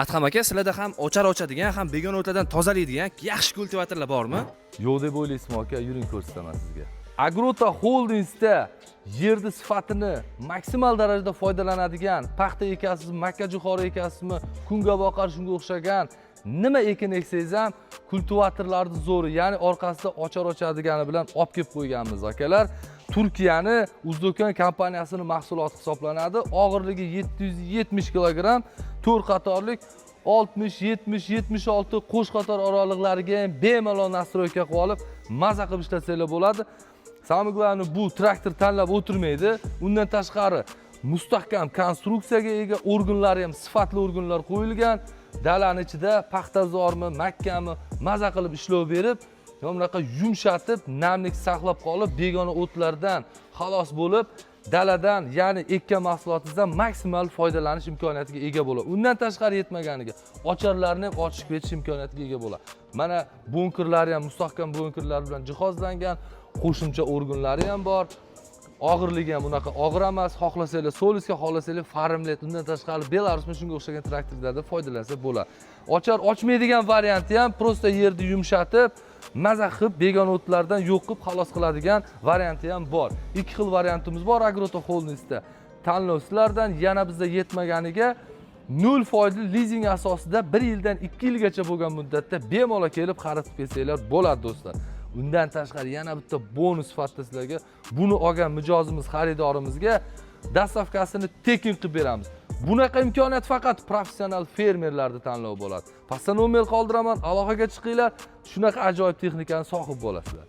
Adham aka, sizlarda ham ochadigan, ham begona o'tlardan tozalaydigan yaxshi kultivatorlar bormi? Yo'q deb o'ylaysizmi aka? Yuring ko'rsataman sizga. Agrota Holdingsda yerni sifatini maksimal darajada foydalanadigan, paxta ekasizmi, makkajo'xori ekasizmi, kungaboqar shunga o'xshagan nima ekin eksangiz ham kultivatorlarni zo'ri, ya'ni orqasida ochadigani bilan olib kelib qo'yganmiz akalar. Turkiyani Uzdokon kompaniyasining mahsuloti hisoblanadi. Og'irligi 770 kg, 4 qatorlik 60, 70, 76 qo'sh qator oraliqlariga ham bemalol nastroyka qilib olib, maza qilib ishlatsangiz bo'ladi. Samimi glавный bu traktor tanlab o'tirmaydi. Undan tashqari mustahkam konstruksiyaga ega, organlari ham sifatli organlar qo'yilgan. Dalaning ichida paxtazormi, makkami maza qilib ishlov berib, bunaqa yumshatib, namlik saqlab qolib, begona o'tlardan xalos bo'lib, daladan, ya'ni ekkan mahsulotingizdan maksimal foydalanish imkoniyatiga ega bo'ladi. Undan tashqari yetmaganiga ocharlarni ham ochib ketish imkoniyatiga ega bo'ladi. Mana bunkerlari ham mustahkam bunkerlar bilan jihozlangan, qo'shimcha organlari ham bor. Og'irligi ham bunaqa og'ir emas. Xohlasanglar Solisga, xohlasanglar Farmlet, undan tashqari Belarusmi shunga o'xshagan traktorlardan foydalansa bo'ladi. Ochmaydigan varianti ham prosta yerni yumshatib, maza qilib begona o'tlardan yo'q qilib xalos qiladigan varianti ham bor. Ikki xil variantimiz bor Agrota Holdingsda. Tanlov sizlardan, yana bizda yetmaganiga 0% lizing asosida 1 yildan 2 yilgacha bo'lgan muddatda bemalol kelib xarid qilsanglar bo'ladi do'stlar. Undan tashqari yana bitta bonus sifatida sizlarga buni olgan mijozimiz xaridorimizga dastavkasini tekin qilib beramiz. Bunaqa imkoniyat faqat professional fermerlarda tanlov bo'ladi. Pastda nomer qoldiraman, aloqaga chiqinglar, shunaqa ajoyib texnikani sohib bo'lasizlar.